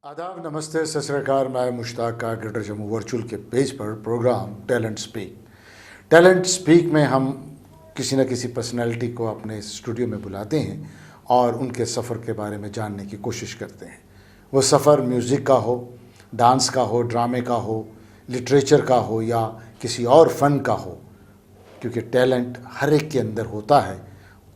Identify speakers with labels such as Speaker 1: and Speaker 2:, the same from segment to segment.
Speaker 1: आदाब, नमस्ते, सत श्री अकाल। मैं मुश्ताक का ग्रेटर जम्मू वर्चुअल के पेज पर प्रोग्राम टैलेंट स्पीक में हम किसी न किसी पर्सनैलिटी को अपने स्टूडियो में बुलाते हैं और उनके सफ़र के बारे में जानने की कोशिश करते हैं। वो सफ़र म्यूज़िक का हो, डांस का हो, ड्रामे का हो, लिटरेचर का हो या किसी और फ़न का हो, क्योंकि टैलेंट हर एक के अंदर होता है,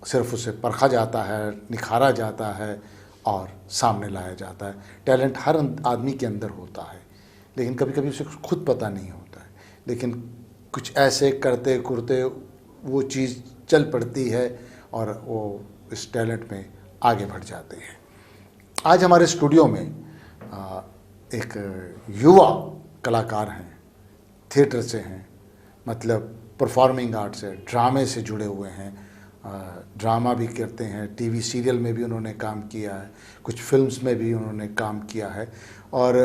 Speaker 1: सिर्फ उसे परखा जाता है, निखारा जाता है और सामने लाया जाता है। टैलेंट हर आदमी के अंदर होता है, लेकिन कभी कभी उसे खुद पता नहीं होता है, लेकिन कुछ ऐसे करते कुरते वो चीज़ चल पड़ती है और वो इस टैलेंट में आगे बढ़ जाते हैं। आज हमारे स्टूडियो में एक युवा कलाकार हैं, थिएटर से हैं, मतलब परफॉर्मिंग आर्ट से, ड्रामे से जुड़े हुए हैं, ड्रामा भी करते हैं, टीवी सीरियल में भी उन्होंने काम किया है, कुछ फिल्म्स में भी उन्होंने काम किया है। और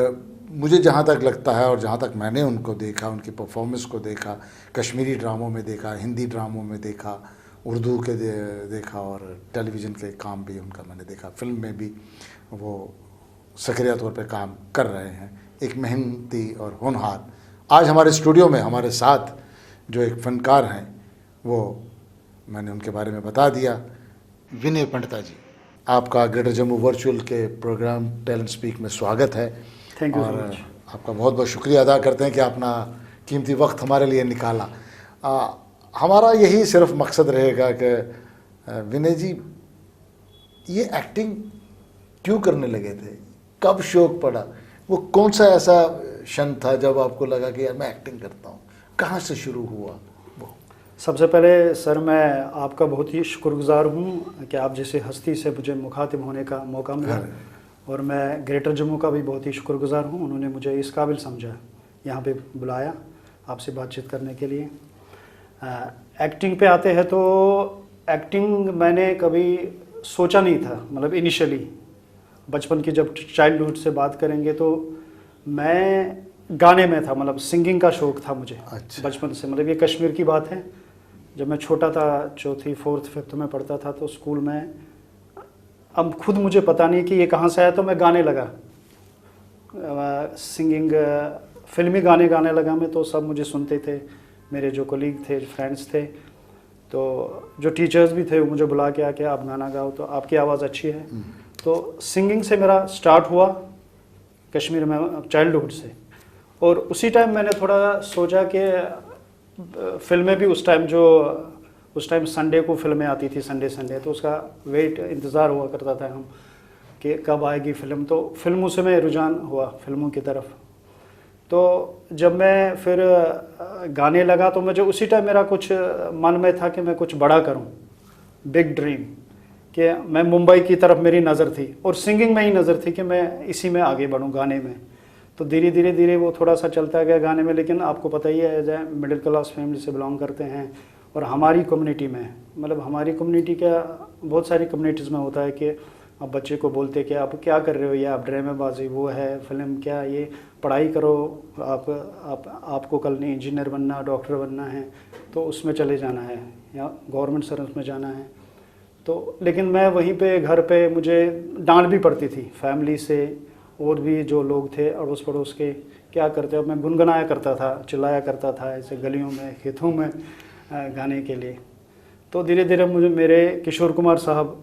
Speaker 1: मुझे जहाँ तक लगता है और जहाँ तक मैंने उनको देखा, उनकी परफॉर्मेंस को देखा, कश्मीरी ड्रामों में देखा, हिंदी ड्रामों में देखा, उर्दू के देखा और टेलीविज़न के काम भी उनका मैंने देखा, फिल्म में भी वो सक्रिय तौर पे काम कर रहे हैं। एक मेहनती और होनहार आज हमारे स्टूडियो में हमारे साथ जो एक फ़नकार हैं, वो मैंने उनके बारे में बता दिया। विनय पंडिता जी, आपका ग्रेटर जम्मू वर्चुअल के प्रोग्राम टैलेंट स्पीक में स्वागत है।
Speaker 2: Thank you.
Speaker 1: और आपका बहुत बहुत शुक्रिया अदा करते हैं कि अपना कीमती वक्त हमारे लिए निकाला। हमारा यही सिर्फ मकसद रहेगा कि विनय जी ये एक्टिंग क्यों करने लगे थे, कब शौक़ पड़ा, वो कौन सा ऐसा क्षण था जब आपको लगा कि यार मैं एक्टिंग करता हूँ, कहाँ से शुरू हुआ?
Speaker 2: सबसे पहले सर मैं आपका बहुत ही शुक्रगुजार हूँ कि आप जैसे हस्ती से मुझे मुखातिब होने का मौका मिला, और मैं ग्रेटर जम्मू का भी बहुत ही शुक्रगुजार हूँ। उन्होंने मुझे इस काबिल समझा, यहाँ पे बुलाया आपसे बातचीत करने के लिए। एक्टिंग पे आते हैं तो एक्टिंग मैंने कभी सोचा नहीं था, मतलब इनिशियली बचपन की जब चाइल्डहुड से बात करेंगे तो मैं गाने में था, मतलब सिंगिंग का शौक़ था मुझे।
Speaker 1: अच्छा।
Speaker 2: बचपन से, मतलब ये कश्मीर की बात है। जब मैं छोटा था, चौथी फोर्थ फिफ्थ में पढ़ता था, तो स्कूल में, अब खुद मुझे पता नहीं कि ये कहाँ से आया, तो मैं गाने लगा, सिंगिंग, फिल्मी गाने गाने लगा मैं। तो सब मुझे सुनते थे, मेरे जो कलीग थे, फ्रेंड्स थे, तो जो टीचर्स भी थे वो मुझे बुला के आके आप गाना गाओ, तो आपकी आवाज़ अच्छी है। तो सिंगिंग से मेरा स्टार्ट हुआ कश्मीर में चाइल्डहुड से। और उसी टाइम मैंने थोड़ा सोचा कि फिल्में भी उस टाइम संडे को फिल्में आती थी, संडे, तो उसका इंतज़ार हुआ करता था हम कि कब आएगी फ़िल्म। तो फिल्मों से मैं रुझान हुआ, फिल्मों की तरफ। तो जब मैं फिर गाने लगा तो मुझे उसी टाइम मेरा कुछ मन में था कि मैं कुछ बड़ा करूं, बिग ड्रीम, कि मैं मुंबई की तरफ मेरी नज़र थी और सिंगिंग में ही नज़र थी कि मैं इसी में आगे बढ़ूं, गाने में। तो धीरे धीरे वो थोड़ा सा चलता गया गाने में। लेकिन आपको पता ही है, as a middle class family से बिलोंग करते हैं, और हमारी कम्युनिटी में, मतलब हमारी कम्युनिटी क्या, बहुत सारी कम्युनिटीज़ में होता है कि आप बच्चे को बोलते कि आप क्या कर रहे हो, या आप ड्रामेबाजी, वो है फिल्म, क्या ये पढ़ाई करो, आपको कल नहीं इंजीनियर बनना, डॉक्टर बनना है, तो उसमें चले जाना है, या गवर्नमेंट सर्विस में जाना है। तो लेकिन मैं वहीं पे घर पे मुझे डांट भी पड़ती थी फैमिली से, और भी जो लोग थे अड़ोस पड़ोस के, क्या करते हो। मैं गुनगुनाया करता था, चिल्लाया करता था ऐसे गलियों में, खेतों में गाने के लिए। तो धीरे धीरे मुझे मेरे किशोर कुमार साहब,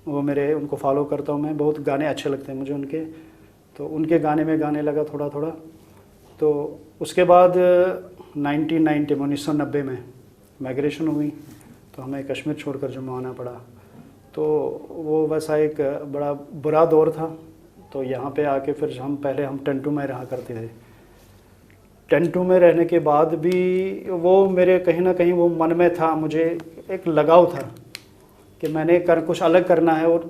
Speaker 2: वो उनको फॉलो करता हूँ मैं, बहुत गाने अच्छे लगते हैं मुझे उनके, तो उनके गाने में गाने लगा थोड़ा थोड़ा। तो उसके बाद 1990 में माइग्रेशन हुई, तो हमें कश्मीर छोड़कर जम्मू आना पड़ा। तो वो वैसा एक बड़ा बुरा दौर था। तो यहाँ पे आके फिर हम टेंटू में रहा करते थे। टेंटू में रहने के बाद भी वो मेरे कहीं ना कहीं वो मन में था, मुझे एक लगाव था कि मैंने कुछ अलग करना है, और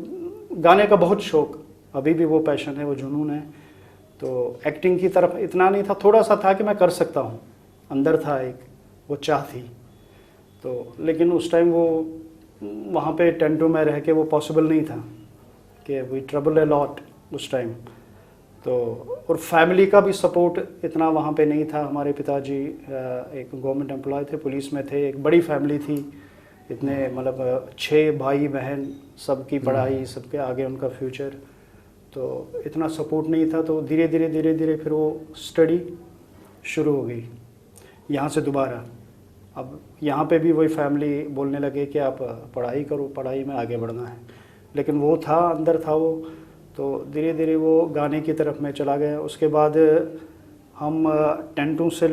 Speaker 2: गाने का बहुत शौक़, अभी भी वो पैशन है, वो जुनून है। तो एक्टिंग की तरफ इतना नहीं था, थोड़ा सा था कि मैं कर सकता हूँ, अंदर था एक वो चाह थी। तो लेकिन उस टाइम वो वहाँ पे टेंटू में रह के वो पॉसिबल नहीं था, कि वी ट्रबल अ लॉट उस टाइम। तो और फैमिली का भी सपोर्ट इतना वहाँ पे नहीं था। हमारे पिताजी एक गवर्नमेंट एम्प्लॉय थे, पुलिस में थे, एक बड़ी फैमिली थी, इतने मतलब 6 भाई बहन, सबकी पढ़ाई, सबके आगे उनका फ्यूचर। तो इतना सपोर्ट नहीं था, तो धीरे धीरे फिर वो स्टडी शुरू हो गई यहाँ से दोबारा। अब यहाँ पे भी वही फैमिली बोलने लगे कि आप पढ़ाई करो, पढ़ाई में आगे बढ़ना है, लेकिन वो था, अंदर था वो, तो धीरे धीरे वो गाने की तरफ मैं चला गया। उसके बाद हम टेंटों से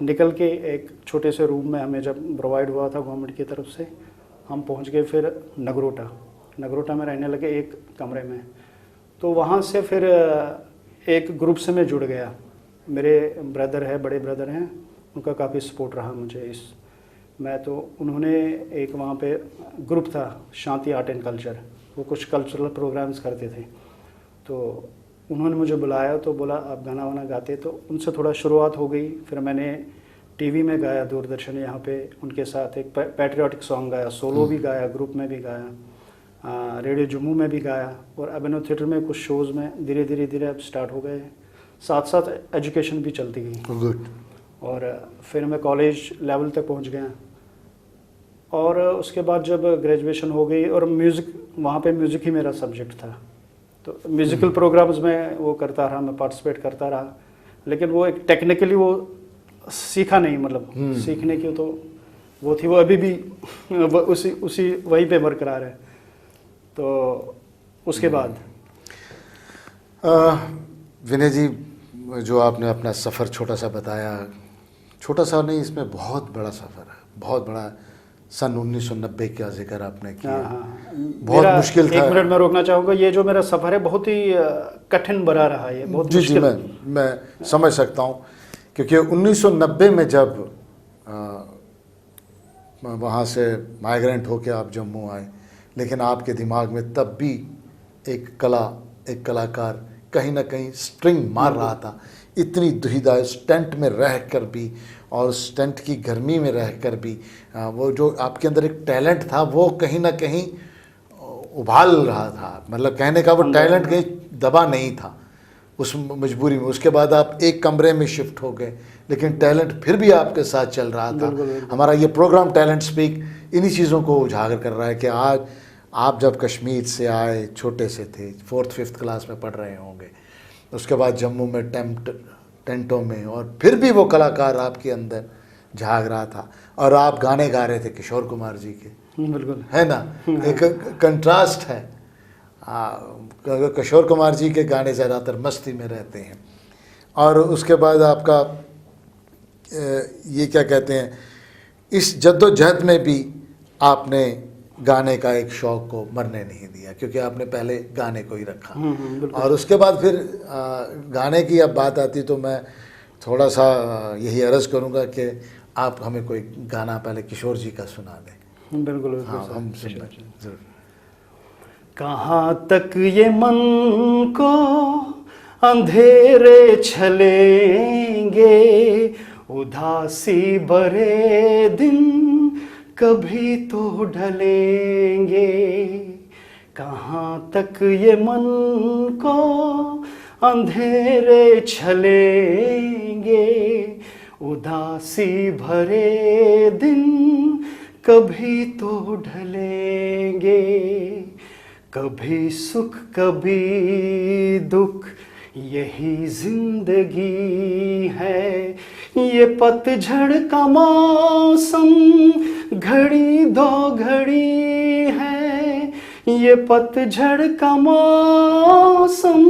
Speaker 2: निकल के एक छोटे से रूम में हमें जब प्रोवाइड हुआ था गवर्नमेंट की तरफ से, हम पहुंच गए फिर नगरोटा में रहने लगे एक कमरे में। तो वहाँ से फिर एक ग्रुप से मैं जुड़ गया। मेरे ब्रदर है, बड़े ब्रदर हैं, उनका काफ़ी सपोर्ट रहा मुझे तो उन्होंने एक वहाँ पे ग्रुप था शांति आर्ट एंड कल्चर, वो कुछ कल्चरल प्रोग्राम्स करते थे, तो उन्होंने मुझे बुलाया, तो बोला आप गाना वाना गाते, तो उनसे थोड़ा शुरुआत हो गई। फिर मैंने टीवी में गाया, दूरदर्शन यहाँ पे उनके साथ एक पैट्रियाटिक सॉन्ग गाया, सोलो भी गाया, ग्रुप में भी गाया, रेडियो जम्मू में भी गाया, और अभिनव थिएटर में कुछ शोज़ में धीरे धीरे अब स्टार्ट हो गए। साथ साथ एजुकेशन भी चलती गई।
Speaker 1: गुड।
Speaker 2: और फिर मैं कॉलेज लेवल तक पहुँच गया, और उसके बाद जब ग्रेजुएशन हो गई, और म्यूज़िक, वहाँ पे म्यूज़िक ही मेरा सब्जेक्ट था, तो म्यूज़िकल प्रोग्राम्स में वो करता रहा, मैं पार्टिसिपेट करता रहा, लेकिन वो एक टेक्निकली वो सीखा नहीं, मतलब सीखने की तो वो थी, वो अभी भी वो उसी वहीं पे बरकरार है। तो उसके बाद
Speaker 1: विनय जी, जो आपने अपना सफ़र छोटा सा बताया, छोटा सा नहीं, इसमें बहुत बड़ा सफ़र है, बहुत बड़ा। सन 1990 का जिक्र आपने किया।
Speaker 2: हाँ।
Speaker 1: बहुत मुश्किल था।
Speaker 2: 1 मिनट में रोकना चाहूँगा, ये जो मेरा सफ़र है बहुत ही कठिन भरा रहा है, ये बहुत मुश्किल।
Speaker 1: मैं समझ सकता हूँ, क्योंकि 1990 में जब वहाँ से माइग्रेंट होकर आप जम्मू आए, लेकिन आपके दिमाग में तब भी एक कलाकार कहीं ना कहीं स्ट्रिंग मार रहा था। इतनी दुविधा, टेंट में रह कर भी, और उस टेंट की गर्मी में रह कर भी, वो जो आपके अंदर एक टैलेंट था वो कहीं ना कहीं उभाल रहा था। मतलब कहने का वो टैलेंट कहीं दबा नहीं था उस मजबूरी में। उसके बाद आप एक कमरे में शिफ्ट हो गए, लेकिन टैलेंट फिर भी आपके साथ चल रहा था। हमारा ये प्रोग्राम टैलेंट स्पीक इन्हीं चीज़ों को उजागर कर रहा है कि आज आप जब कश्मीर से आए, छोटे से थे, 4th-5th क्लास में पढ़ रहे होंगे, उसके बाद जम्मू में टेंटों में, और फिर भी वो कलाकार आपके अंदर झाग रहा था, और आप गाने गा रहे थे किशोर कुमार जी के।
Speaker 2: बिल्कुल,
Speaker 1: है ना, एक कंट्रास्ट है। किशोर कुमार जी के गाने ज़्यादातर मस्ती में रहते हैं, और उसके बाद आपका ये क्या कहते हैं, इस जद्दोजहद में भी आपने गाने का एक शौक़ को मरने नहीं दिया, क्योंकि आपने पहले गाने को ही रखा। और उसके बाद फिर गाने की अब बात आती, तो मैं थोड़ा सा यही अर्ज़ करूँगा कि आप हमें कोई गाना पहले किशोर जी का सुना दें।
Speaker 2: बिल्कुल।
Speaker 1: हाँ, हम सुन जरूर।
Speaker 2: कहाँ तक ये मन को अंधेरे छलेंगे, उदासी भरे दिन कभी तो ढलेंगे। कहाँ तक ये मन को अंधेरे छलेंगे, उदासी भरे दिन कभी तो ढलेंगे। कभी सुख कभी दुख, यही जिंदगी है। ये पतझड़ का मौसम घड़ी दो घड़ी है। ये पतझड़ का मौसम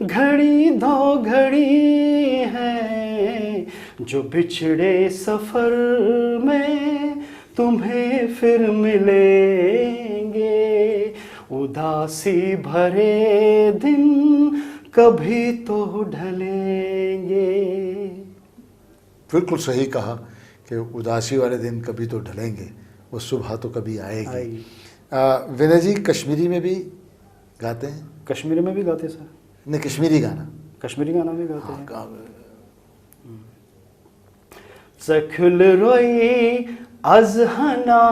Speaker 2: घड़ी दो घड़ी है। जो बिछड़े सफर में तुम्हें फिर मिलेंगे, उदासी भरे दिन कभी तो ढलेंगे।
Speaker 1: बिल्कुल सही कहा कि उदासी वाले दिन कभी तो ढलेंगे, वो सुबह तो कभी आएगी। विनय जी, कश्मीरी में भी गाते हैं?
Speaker 2: कश्मीरी में भी गाते सर।
Speaker 1: नहीं, कश्मीरी गाना
Speaker 2: भी गाते हैं।
Speaker 1: हाँ,
Speaker 2: रोई आज हना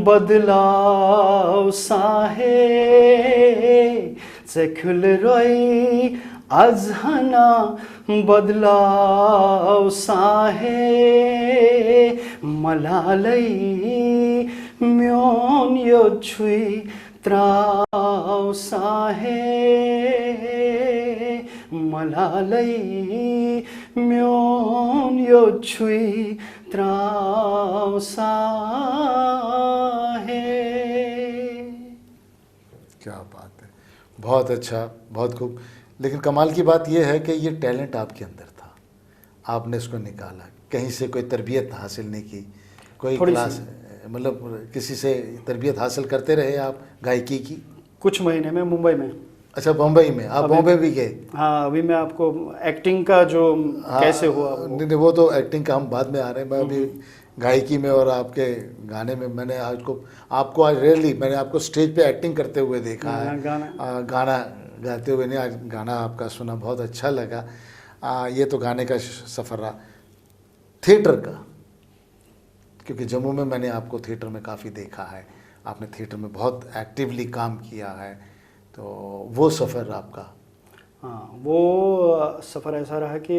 Speaker 2: बदलाव साहे, चखुल रोई आज हना बदलाव साहे। मलालै म्योन यो छुई त्राव साहे। हालालै म्योन यो छुई त्रावसाहे।
Speaker 1: क्या बात है, बहुत अच्छा, बहुत खूब। लेकिन कमाल की बात यह है कि ये टैलेंट आपके अंदर था, आपने इसको निकाला, कहीं से कोई तरबियत हासिल नहीं की, कोई क्लास, मतलब किसी से तरबियत हासिल करते रहे आप गायकी की?
Speaker 2: कुछ महीने में मुंबई में।
Speaker 1: अच्छा, बम्बई में आप बॉम्बे भी गए?
Speaker 2: हाँ, अभी मैं आपको एक्टिंग का जो कैसे हुआ
Speaker 1: नहीं, वो तो एक्टिंग का हम बाद में आ रहे हैं। मैं अभी गायकी में और आपके गाने में, मैंने आपको आज रेयरली मैंने आपको स्टेज पे एक्टिंग करते हुए देखा है, गाना गाते हुए नहीं। आज गाना आपका सुना, बहुत अच्छा लगा। ये तो गाने का सफ़र रहा। थिएटर का, क्योंकि जम्मू में मैंने आपको थिएटर में काफ़ी देखा है, आपने थिएटर में बहुत एक्टिवली काम किया है, तो वो सफ़र आपका?
Speaker 2: हाँ, वो सफ़र ऐसा रहा कि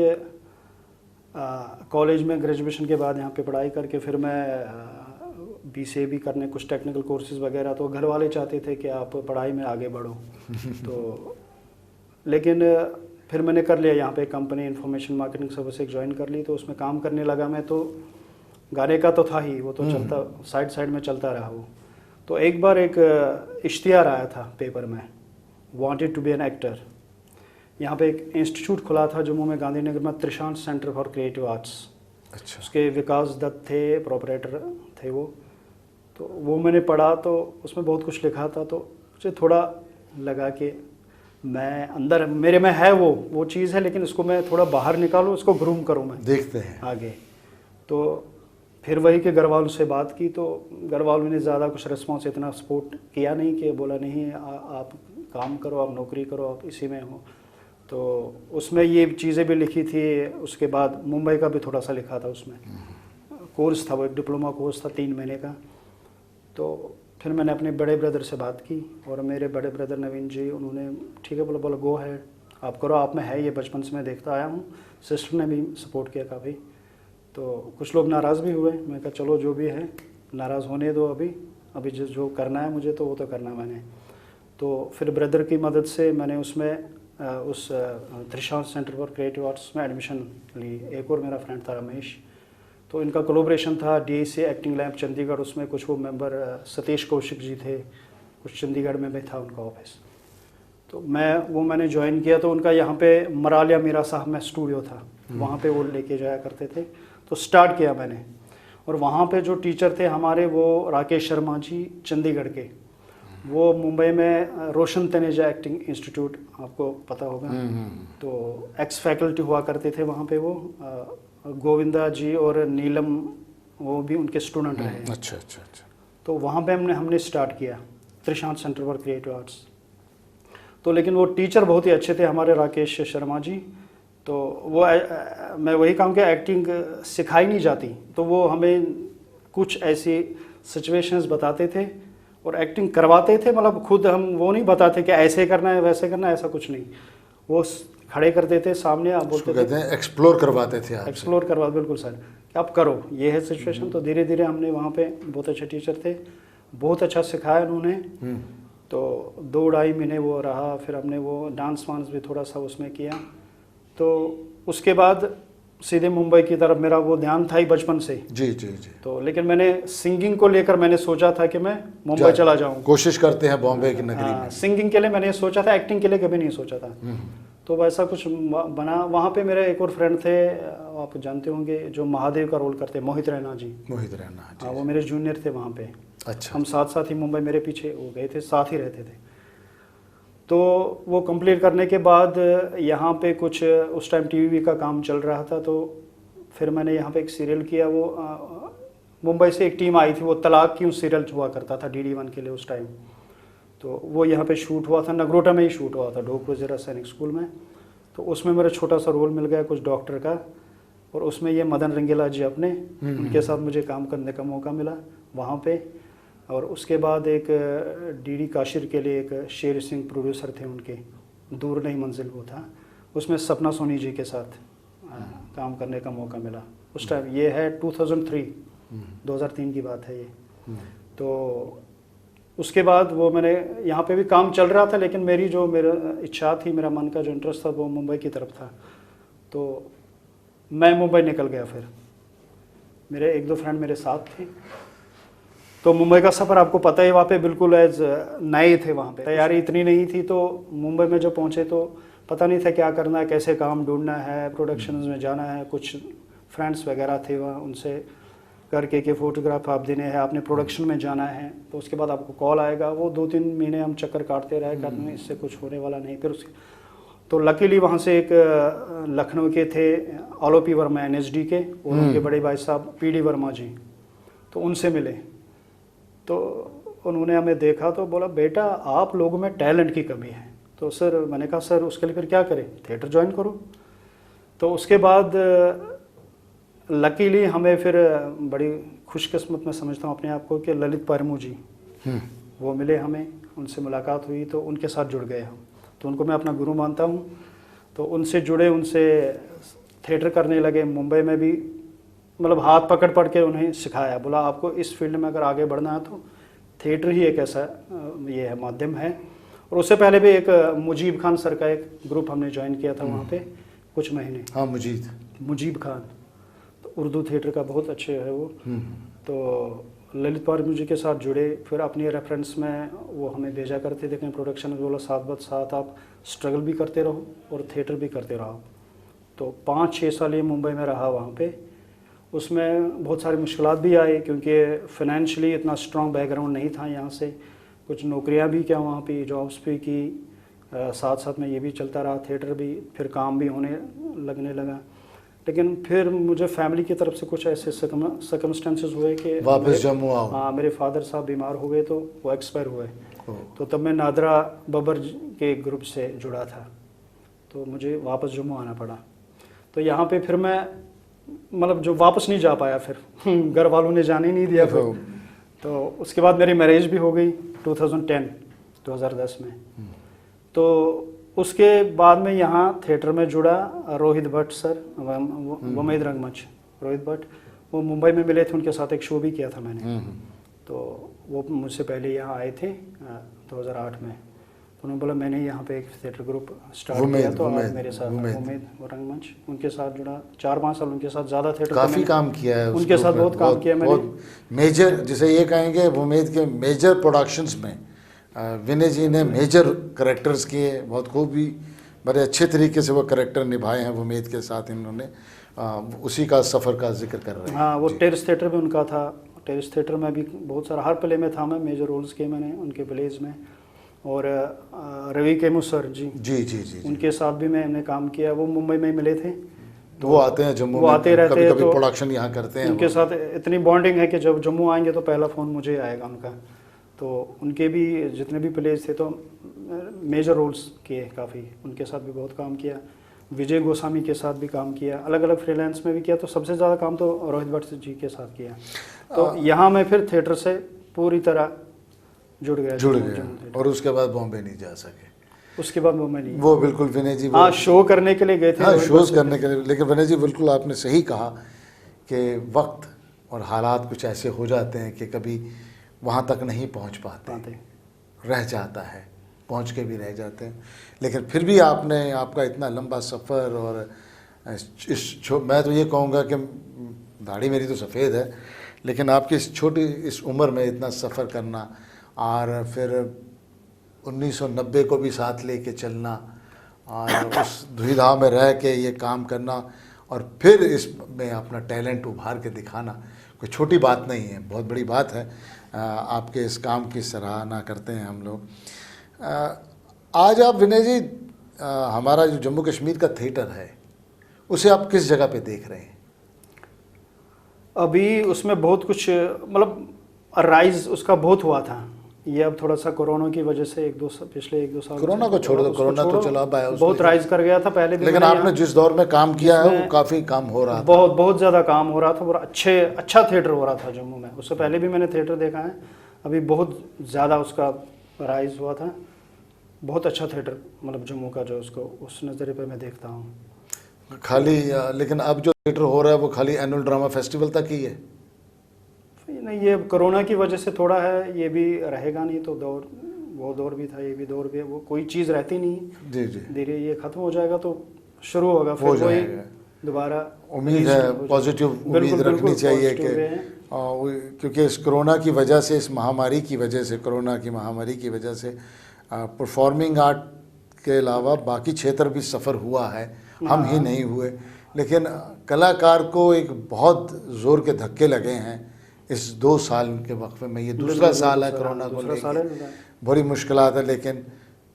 Speaker 2: कॉलेज में ग्रेजुएशन के बाद यहाँ पे पढ़ाई करके फिर मैं BCA भी करने, कुछ टेक्निकल कोर्सेज वगैरह, तो घर वाले चाहते थे कि आप पढ़ाई में आगे बढ़ो। तो लेकिन फिर मैंने कर लिया यहाँ पे कंपनी इंफॉर्मेशन मार्केटिंग सर्विस एक ज्वाइन कर ली, तो उसमें काम करने लगा मैं। तो गाने का तो था ही, वो तो चलता साइड में चलता रहा वो। तो एक बार एक इश्तिहार आया था पेपर में, wanted to be an actor. यहाँ पे एक इंस्टीट्यूट खुला था जम्मू में, गांधीनगर में, Trishant centre for creative arts.
Speaker 1: अच्छा।
Speaker 2: उसके विकास दत्त थे, प्रोपरेटर थे वो। तो वो मैंने पढ़ा, तो उसमें बहुत कुछ लिखा था, तो मुझे थोड़ा लगा कि मैं अंदर मेरे में है वो चीज़ है, लेकिन इसको मैं थोड़ा बाहर निकालूँ, इसको ग्रूम करूँ मैं,
Speaker 1: देखते हैं
Speaker 2: आगे। तो फिर वही के घर वालों से बात की, तो घर वालों ने ज़्यादा कुछ रिस्पॉन्स इतना सपोर्ट किया नहीं, कि बोला नहीं आप काम करो, आप नौकरी करो, आप इसी में हो। तो उसमें ये चीज़ें भी लिखी थी। उसके बाद मुंबई का भी थोड़ा सा लिखा था उसमें, कोर्स था वो, एक डिप्लोमा कोर्स था 3 महीने का। तो फिर मैंने अपने बड़े ब्रदर से बात की, और मेरे बड़े ब्रदर नवीन जी, उन्होंने ठीक है बोला गो है, आप करो, आप में है ये, बचपन से मैं देखता आया हूँ। सिस्टर ने भी सपोर्ट किया काफ़ी। तो कुछ लोग नाराज़ भी हुए, मैं कहा चलो जो भी है नाराज़ होने दो, अभी जो करना है मुझे, तो वो तो करना है मैंने। तो फिर ब्रदर की मदद से मैंने उसमें उस Trishant centre for creative arts में एडमिशन ली। एक और मेरा फ्रेंड था रमेश, तो इनका कोलैबोरेशन था DIC एक्टिंग लैब चंडीगढ़, उसमें कुछ वो मेंबर सतीश कौशिक जी थे, कुछ चंडीगढ़ में भी था उनका ऑफिस। तो मैंने ज्वाइन किया। तो उनका यहाँ पे मरालिया मीरा साहब में स्टूडियो था, वहाँ पे वो लेके जाया करते थे। तो स्टार्ट किया मैंने, और वहाँ पे जो टीचर थे हमारे, वो राकेश शर्मा जी चंडीगढ़ के, वो मुंबई में रोशन तनेजा एक्टिंग इंस्टीट्यूट, आपको पता होगा, तो एक्स फैकल्टी हुआ करते थे वहाँ पे वो। गोविंदा जी और नीलम, वो भी उनके स्टूडेंट रहे।
Speaker 1: अच्छा अच्छा अच्छा।
Speaker 2: तो वहाँ पे हमने स्टार्ट किया Trishant centre for creative arts. तो लेकिन वो टीचर बहुत ही अच्छे थे हमारे, राकेश शर्मा जी। तो वो मैं वही काम किया, एक्टिंग सिखाई नहीं जाती, तो वो हमें कुछ ऐसी सिचुएशंस बताते थे और एक्टिंग करवाते थे। मतलब खुद हम वो नहीं बताते कि ऐसे करना है वैसे करना है, ऐसा कुछ नहीं। वो खड़े करते थे सामने, आप बोलते थे,
Speaker 1: एक्सप्लोर करवाते थे,
Speaker 2: एक्सप्लोर करवा, बिल्कुल सर, कि आप करो, ये है सिचुएशन। तो धीरे धीरे हमने वहाँ पे, बहुत अच्छे टीचर थे, बहुत अच्छा सिखाया उन्होंने। तो 2-2.5 महीने वो रहा। फिर हमने वो डांस वांस भी थोड़ा सा उसमें किया। तो उसके बाद सीधे मुंबई की तरफ मेरा वो ध्यान था ही बचपन से।
Speaker 1: जी जी जी।
Speaker 2: तो लेकिन मैंने सिंगिंग को लेकर मैंने सोचा था कि मैं मुंबई चला जाऊँ,
Speaker 1: कोशिश करते हैं बॉम्बे की नगरी में।
Speaker 2: सिंगिंग के लिए मैंने सोचा था, एक्टिंग के लिए कभी नहीं सोचा था। तो वैसा कुछ बना। वहाँ पे मेरे एक और फ्रेंड थे, आप जानते होंगे, जो महादेव का रोल करते, मोहित रैना जी।
Speaker 1: मोहित रैना जी,
Speaker 2: वो मेरे जूनियर थे वहाँ पे।
Speaker 1: अच्छा।
Speaker 2: हम साथ साथ ही मुंबई, मेरे पीछे वो गए थे, साथ ही रहते थे। तो वो कंप्लीट करने के बाद यहाँ पे कुछ उस टाइम टीवी का काम चल रहा था। तो फिर मैंने यहाँ पे एक सीरियल किया। वो मुंबई से एक टीम आई थी, वो तलाक क्यों सीरियल हुआ करता था DD1 के लिए उस टाइम। तो वो यहाँ पे शूट हुआ था, नगरोटा में ही शूट हुआ था, ढोक वजीरा सैनिक स्कूल में। तो उसमें मेरा छोटा सा रोल मिल गया कुछ डॉक्टर का, और उसमें ये मदन रंगीला जी अपने, उनके साथ मुझे काम करने का मौका मिला वहाँ पे। और उसके बाद एक DD काशिर के लिए एक शेर सिंह प्रोड्यूसर थे उनके, दूर नहीं मंजिल वो था, उसमें सपना सोनी जी के साथ काम करने का मौका मिला उस टाइम। ये है 2003 की बात है ये। तो उसके बाद वो मैंने यहाँ पे भी काम चल रहा था, लेकिन मेरी जो मेरा इच्छा थी, मेरा मन का जो इंटरेस्ट था वो मुंबई की तरफ था। तो मैं मुंबई निकल गया। फिर मेरे एक दो फ्रेंड मेरे साथ थे। तो मुंबई का सफ़र आपको पता ही, वहाँ पे बिल्कुल एज नए थे, वहाँ पे तैयारी इतनी नहीं थी। तो मुंबई में जब पहुँचे तो पता नहीं था क्या करना है, कैसे काम ढूंढना है, प्रोडक्शंस में जाना है। कुछ फ्रेंड्स वगैरह थे वहाँ, उनसे करके कि फ़ोटोग्राफ आप देने हैं, आपने प्रोडक्शन में जाना है, तो उसके बाद आपको कॉल आएगा। वो 2-3 महीने हम चक्कर काटते रहे, करने इससे कुछ होने वाला नहीं। फिर उसके तो लकीली वहाँ से एक लखनऊ के थे आलोपी वर्मा NSD के, और उनके बड़े भाई साहब PD वर्मा जी, तो उनसे मिले। तो उन्होंने हमें देखा तो बोला, बेटा आप लोगों में टैलेंट की कमी है। तो सर, मैंने कहा सर उसके लिए फिर क्या करें, थिएटर ज्वाइन करो। तो उसके बाद लकीली हमें फिर बड़ी खुशकिस्मत में समझता हूँ अपने आप को कि ललित परमू जी वो मिले हमें, उनसे मुलाकात हुई तो उनके साथ जुड़ गए हम। तो उनको मैं अपना गुरु मानता हूँ। तो उनसे जुड़े, उनसे थिएटर करने लगे। मुंबई में भी मतलब हाथ पकड़ पड़ के उन्हें सिखाया, बोला आपको इस फील्ड में अगर आगे बढ़ना है तो थिएटर ही एक ऐसा ये है, माध्यम है। और उससे पहले भी एक मुजीब खान सर का एक ग्रुप हमने ज्वाइन किया था वहाँ पे कुछ महीने।
Speaker 1: हाँ,
Speaker 2: मुजीब खान, तो उर्दू थिएटर का बहुत अच्छे है वो। तो ललित परमू जी के साथ जुड़े। फिर अपनी रेफरेंस में वो हमें भेजा करते थे कहीं प्रोडक्शन में, बोला साथ आप स्ट्रगल भी करते रहो और थिएटर भी करते रहो। तो 5-6 साल ये मुंबई में रहा वहाँ पे। उसमें बहुत सारी मुश्किलात भी आई, क्योंकि फाइनेंशियली इतना स्ट्रॉन्ग बैकग्राउंड नहीं था यहाँ से। कुछ नौकरियाँ भी क्या वहाँ पे, जॉब्स भी की, साथ साथ में ये भी चलता रहा, थिएटर भी, फिर काम भी होने लगने लगा। लेकिन फिर मुझे फैमिली की तरफ से कुछ ऐसे सर्कमस्टेंसेस हुए कि
Speaker 1: वापस जम्मू आओ।
Speaker 2: हाँ, मेरे फादर साहब बीमार हो गए तो वो एक्सपायर हुए। तो तब मैं नादरा बबर के ग्रुप से जुड़ा था, तो मुझे वापस जम्मू आना पड़ा। तो यहाँ पे फिर मैं मतलब जो वापस नहीं जा पाया, फिर घर वालों ने जाने नहीं दिया फिर। तो उसके बाद मेरी मैरिज भी हो गई 2010 में। तो उसके बाद में यहाँ थिएटर में जुड़ा। रोहित भट्ट सर, वमेद रंगमंच, रोहित भट्ट, वो मुंबई में मिले थे, उनके साथ एक शो भी किया था मैंने। तो वो मुझसे पहले यहाँ आए थे 2008 में। तो उन्होंने बोला मैंने यहाँ पे एक थिएटर ग्रुप स्टार्ट किया, तो आप मेरे साथ उम्मीद और रंगमंच, उनके साथ जुड़ा। 4-5 साल उनके साथ, ज़्यादा थिएटर
Speaker 1: काफ़ी काम किया है
Speaker 2: उनके साथ, बहुत काम किया मैंने।
Speaker 1: मेजर जिसे ये कहेंगे उम्मीद के मेजर प्रोडक्शंस में विनय जी ने मेजर करेक्टर्स किए, बहुत खूबी, बड़े अच्छे तरीके से वो करेक्टर निभाए हैं उम्मीद के साथ इन्होंने। उसी का सफ़र का जिक्र कर रहे हैं।
Speaker 2: हाँ, वो टेरिस थिएटर भी उनका था। टेरिस थिएटर में भी बहुत सारा, हर प्ले में था मैं, मेजर रोल्स किए मैंने उनके प्लेज में। और रवि केमू सर जी, उनके साथ भी मैंने काम किया। वो मुंबई में मिले थे,
Speaker 1: तो वो आते हैं जम्मू,
Speaker 2: वो आते रहते हैं,
Speaker 1: कभी प्रोडक्शन यहाँ करते हैं।
Speaker 2: उनके साथ इतनी बॉन्डिंग है कि जब जम्मू आएंगे तो पहला फ़ोन मुझे आएगा उनका। तो उनके भी जितने भी प्लेज थे तो मेजर रोल्स किए काफ़ी, उनके साथ भी बहुत काम किया। विजय गोस्वामी के साथ भी काम किया, अलग अलग फ्रीलांस में भी किया। तो सबसे ज़्यादा काम तो रोहित भट्ट जी के साथ किया। तो यहाँ मैं फिर थिएटर से पूरी तरह जुड़ गया।
Speaker 1: और उसके बाद बॉम्बे नहीं जा सके।
Speaker 2: उसके बाद मुंबई नहीं,
Speaker 1: वो बिल्कुल विनय जी,
Speaker 2: हाँ, शो करने के लिए गए थे।
Speaker 1: हाँ, शोज़ करने के लिए। लेकिन विनय जी बिल्कुल आपने सही कहा कि वक्त और हालात कुछ ऐसे हो जाते हैं कि कभी वहाँ तक नहीं पहुँच पाते, रह जाता है, पहुँच के भी रह जाते हैं। लेकिन फिर भी आपने, आपका इतना लंबा सफ़र, और मैं तो ये कहूँगा कि दाढ़ी मेरी तो सफ़ेद है, लेकिन आपकी इस छोटी इस उम्र में इतना सफ़र करना, और फिर 1990 को भी साथ लेके चलना, और उस दुविधा में रह के ये काम करना, और फिर इसमें अपना टैलेंट उभार के दिखाना कोई छोटी बात नहीं है, बहुत बड़ी बात है। आपके इस काम की सराहना करते हैं हम लोग। आज आप विनय जी, हमारा जो जम्मू कश्मीर का थिएटर है उसे आप किस जगह पे देख रहे हैं?
Speaker 2: अभी उसमें बहुत कुछ मतलब राइज उसका बहुत हुआ था। ये अब थोड़ा सा कोरोना की वजह से पिछले 1-2 साल,
Speaker 1: कोरोना को छोड़ दो, कोरोना तो चला पाया,
Speaker 2: बहुत राइज कर गया था पहले भी।
Speaker 1: लेकिन आपने जिस दौर में काम किया है वो काफ़ी काम हो रहा था,
Speaker 2: बहुत ज़्यादा काम हो रहा था, और अच्छा थिएटर हो रहा था जम्मू में। उससे पहले भी मैंने थिएटर देखा है, अभी बहुत ज़्यादा उसका राइज हुआ था। बहुत अच्छा थिएटर मतलब जम्मू का, जो उसको उस नज़रिए पर मैं देखता हूँ।
Speaker 1: खाली लेकिन अब जो थिएटर हो रहा है वो खाली एनुअल ड्रामा फेस्टिवल तक ही है।
Speaker 2: नहीं, ये कोरोना की वजह से थोड़ा है, ये भी रहेगा नहीं तो दौर, वो दौर भी था, ये भी दौर भी है, वो कोई चीज़ रहती नहीं है।
Speaker 1: जी जी,
Speaker 2: धीरे ये खत्म हो जाएगा तो शुरू होगा फिर
Speaker 1: हो
Speaker 2: वही
Speaker 1: जाएगा।
Speaker 2: दोबारा।
Speaker 1: उम्मीद है, पॉजिटिव उम्मीद रखनी चाहिए कि क्योंकि इस कोरोना की वजह से, इस महामारी की वजह से, कोरोना की महामारी की वजह से परफॉर्मिंग आर्ट के अलावा बाकी क्षेत्र भी सफ़र हुआ है, हम ही नहीं हुए, लेकिन कलाकार को एक बहुत ज़ोर के धक्के लगे हैं इस 2 साल के वक्फे में। ये दूसरा साल है कोरोना को लेकर, बड़ी मुश्किलात है, लेकिन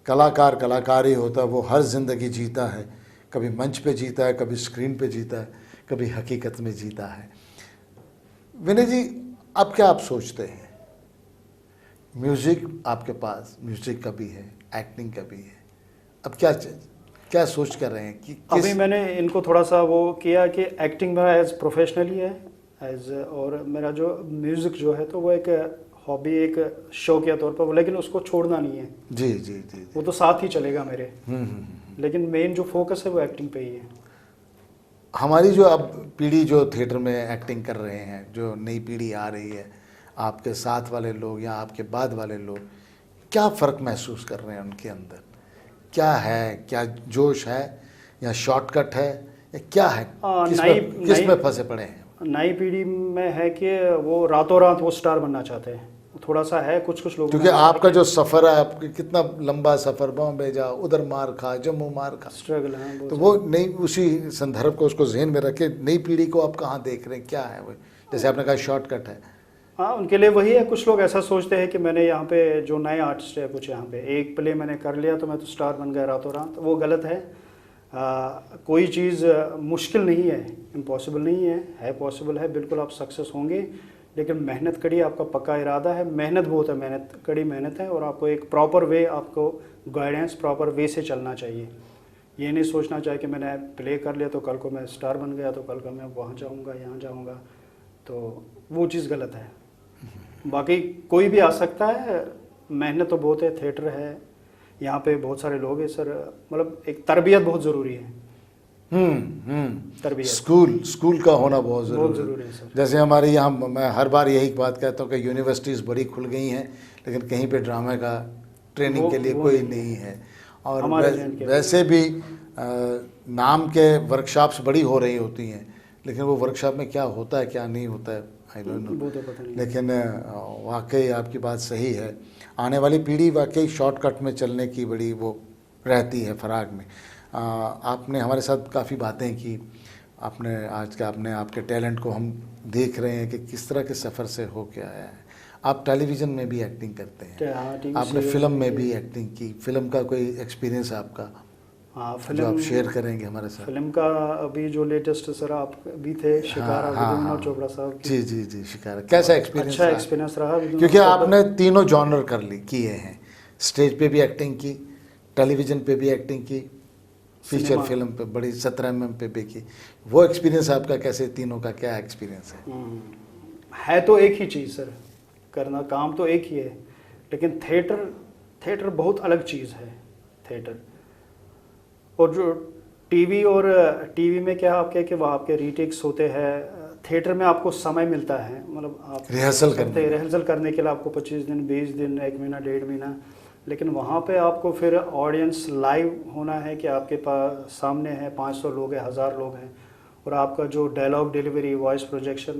Speaker 1: कलाकार कलाकार ही होता है, वो हर ज़िंदगी जीता है, कभी मंच पे जीता है, कभी स्क्रीन पे जीता है, कभी हकीकत में जीता है। विनय जी, अब क्या आप सोचते हैं? म्यूज़िक आपके पास, म्यूज़िक का भी है, एक्टिंग का भी है, अब क्या सोच कर रहे हैं कि
Speaker 2: अभी मैंने इनको थोड़ा सा वो किया कि एक्टिंग मेरा एज प्रोफेशनली है, एज, और मेरा जो म्यूज़िक जो है तो वो एक हॉबी, एक शौक के तौर पर, लेकिन उसको छोड़ना नहीं है।
Speaker 1: जी जी जी,
Speaker 2: वो तो साथ ही चलेगा मेरे। लेकिन मेन जो फोकस है वो एक्टिंग पे ही है।
Speaker 1: हमारी जो अब पीढ़ी जो थिएटर में एक्टिंग कर रहे हैं, जो नई पीढ़ी आ रही है, आपके साथ वाले लोग या आपके बाद वाले लोग, क्या फ़र्क महसूस कर रहे हैं उनके अंदर? क्या है, क्या जोश है या शॉर्टकट है या क्या है? किस में फंसे पड़े हैं?
Speaker 2: नई पीढ़ी में है कि वो रातों रात वो स्टार बनना चाहते हैं, थोड़ा सा है कुछ लोग।
Speaker 1: क्योंकि आपका जो सफ़र है, आपके कितना लंबा सफ़र, बॉम्बे जाओ, उधर मार खा, जम्मू मार खा,
Speaker 2: स्ट्रगल है,
Speaker 1: तो वो नई, उसी संदर्भ को उसको जहन में रखे, नई पीढ़ी को आप कहाँ देख रहे हैं, क्या है वो? जैसे आपने कहा शॉर्टकट है।
Speaker 2: हाँ, उनके लिए वही है। कुछ लोग ऐसा सोचते हैं कि मैंने यहाँ पे जो नए आर्टिस्ट है, कुछ यहाँ पे एक प्ले मैंने कर लिया तो मैं तो स्टार बन गया रातों रात। वो गलत है। कोई चीज़ मुश्किल नहीं है, इम्पॉसिबल नहीं है पॉसिबल है, बिल्कुल आप सक्सेस होंगे। लेकिन मेहनत कड़ी, आपका पक्का इरादा है, मेहनत बहुत है, मेहनत कड़ी मेहनत है, और आपको एक प्रॉपर वे, आपको गाइडेंस प्रॉपर वे से चलना चाहिए। ये नहीं सोचना चाहिए कि मैंने प्ले कर लिया तो कल को मैं स्टार बन गया तो कल को मैं वहाँ जाऊँगा, यहाँ जाऊँगा, तो वो चीज़ गलत है। बाकी कोई भी आ सकता है, मेहनत तो बहुत है, थिएटर है, यहाँ पे बहुत सारे लोग हैं सर, मतलब एक तरबियत बहुत ज़रूरी है। तरबियत,
Speaker 1: स्कूल का होना बहुत ज़रूरी
Speaker 2: है सर।
Speaker 1: जैसे हमारे यहाँ, मैं हर बार यही बात कहता हूँ कि यूनिवर्सिटीज़ बड़ी खुल गई हैं, लेकिन कहीं पे ड्रामे का ट्रेनिंग के लिए कोई नहीं है। और वैसे भी नाम के वर्कशॉप्स बड़ी हो रही होती हैं, लेकिन वो वर्कशॉप में क्या होता है क्या नहीं होता है, आई डोंट नो। लेकिन वाकई आपकी बात सही है, आने वाली पीढ़ी वाकई शॉर्टकट में चलने की बड़ी वो रहती है, फराग में। आपने हमारे साथ काफ़ी बातें की, आपने आपके टैलेंट को हम देख रहे हैं कि किस तरह के सफ़र से हो के आया है। आप टेलीविज़न में भी एक्टिंग करते हैं, आपने फ़िल्म में भी एक्टिंग की, फ़िल्म का कोई एक्सपीरियंस आपका?
Speaker 2: हाँ,
Speaker 1: जो
Speaker 2: फिल्म
Speaker 1: आप शेयर करेंगे हमारे साथ।
Speaker 2: फिल्म का अभी जो लेटेस्ट सर आप भी थे, शिकारा, विनोद चोपड़ा साहब की।
Speaker 1: जी, शिकारा, कैसा एक्सपीरियंस?
Speaker 2: अच्छा एक्सपीरियंस रहा,
Speaker 1: क्योंकि आपने तीनों जॉनर किए हैं, स्टेज पे भी एक्टिंग की, टेलीविज़न पे भी एक्टिंग की, फीचर फिल्म पे बड़ी 17 mm पे भी की। वो एक्सपीरियंस आपका कैसे, तीनों का क्या एक्सपीरियंस है?
Speaker 2: है तो एक ही चीज़ सर, करना काम तो एक ही है, लेकिन थिएटर बहुत अलग चीज़ है। थिएटर और जो टीवी में क्या आपके कि वहाँ आपके रीटेक्स होते हैं, थिएटर में आपको समय मिलता है, मतलब आप रिहर्सल करने के लिए आपको 25 दिन, 20 दिन, 1 महीना, 1.5 महीना। लेकिन वहाँ पे आपको फिर ऑडियंस लाइव होना है कि आपके पास सामने है 500 लोग हैं, 1000 लोग हैं, और आपका जो डायलॉग डिलीवरी, वॉइस प्रोजेक्शन,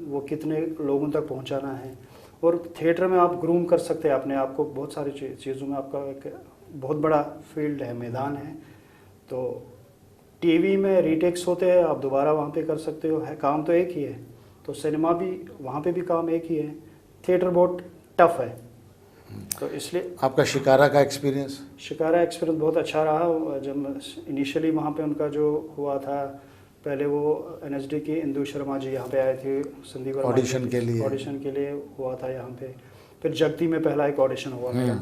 Speaker 2: वो कितने लोगों तक पहुँचाना है। और थिएटर में आप ग्रूम कर सकते हैं अपने आप को, बहुत सारी चीज़ों में आपका एक बहुत बड़ा फील्ड है, मैदान है। तो टीवी में रीटेक्स होते हैं, आप दोबारा वहाँ पे कर सकते हो, है काम तो एक ही है। तो सिनेमा भी, वहाँ पे भी काम एक ही है, थिएटर बहुत टफ है। तो इसलिए
Speaker 1: आपका शिकारा का एक्सपीरियंस?
Speaker 2: शिकारा एक्सपीरियंस बहुत अच्छा रहा। जब इनिशियली वहाँ पे उनका जो हुआ था, पहले वो NSD की इंदु शर्मा जी यहाँ पे आए थे, संदीप
Speaker 1: ऑडिशन के
Speaker 2: लिए हुआ था यहाँ पे। फिर जगती में पहला एक ऑडिशन हुआ मेरा,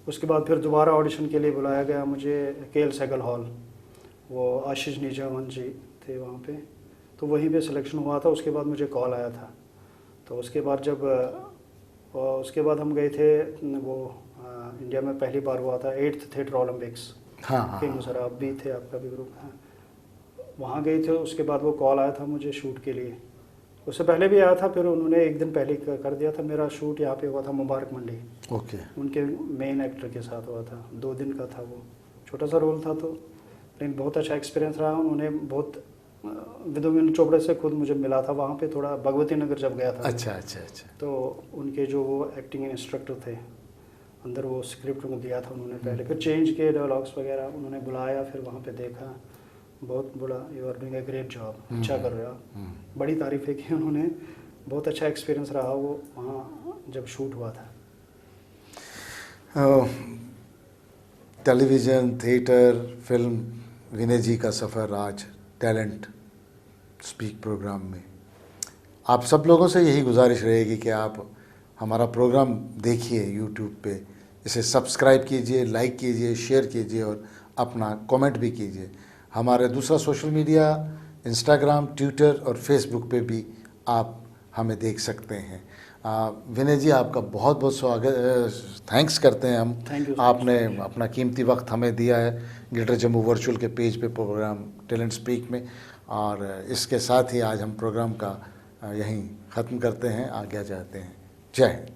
Speaker 2: उसके बाद फिर दोबारा ऑडिशन के लिए बुलाया गया मुझे KL सहगल हॉल, वो आशीष निजामन जी थे वहाँ पे, तो वहीं पे सिलेक्शन हुआ था। उसके बाद मुझे कॉल आया था, तो उसके बाद हम गए थे, वो इंडिया में पहली बार हुआ था 8th थिएटर ओलंपिक्स।
Speaker 1: हाँ,
Speaker 2: सर आप भी थे, आपका भी ग्रुप है, वहाँ गए थे। उसके बाद वो कॉल आया था मुझे शूट के लिए, उससे पहले भी आया था, फिर उन्होंने एक दिन पहले कर दिया था। मेरा शूट यहाँ पे हुआ था मुबारक मंडी,
Speaker 1: ओके।
Speaker 2: उनके मेन एक्टर के साथ हुआ था। 2 दिन का था वो, छोटा सा रोल था तो, लेकिन बहुत अच्छा एक्सपीरियंस रहा। उन्होंने बहुत विद्याविनोद चोपड़ा से खुद मुझे मिला था वहाँ पे, थोड़ा भगवती नगर जब गया था।
Speaker 1: अच्छा अच्छा अच्छा।
Speaker 2: तो उनके जो वो एक्टिंग इंस्ट्रक्टर थे अंदर, वो स्क्रिप्ट को दिया था उन्होंने पहले, फिर चेंज किए डायलॉग्स वगैरह, उन्होंने बुलाया, फिर वहाँ पे देखा, बहुत बोला you are doing a great job, अच्छा कर रहे हो आप। बड़ी तारीफ़ें की उन्होंने, बहुत अच्छा एक्सपीरियंस रहा वो वहाँ जब शूट हुआ था।
Speaker 1: टेलीविज़न, थिएटर, फिल्म, विनय जी का सफ़र आज टैलेंट स्पीक प्रोग्राम में। आप सब लोगों से यही गुजारिश रहेगी कि आप हमारा प्रोग्राम देखिए यूट्यूब पे, इसे सब्सक्राइब कीजिए, लाइक कीजिए, शेयर कीजिए और अपना कमेंट भी कीजिए। हमारे दूसरा सोशल मीडिया इंस्टाग्राम, ट्विटर और फेसबुक पे भी आप हमें देख सकते हैं। विनय जी, आपका बहुत बहुत स्वागत, थैंक्स करते हैं हम।
Speaker 2: Thank you.
Speaker 1: आपने अपना कीमती वक्त हमें दिया है ग्रेटर जम्मू वर्चुअल के पेज पे प्रोग्राम टैलेंट स्पीक में, और इसके साथ ही आज हम प्रोग्राम का यहीं ख़त्म करते हैं, आज्ञा चाहते हैं। जय हिंद।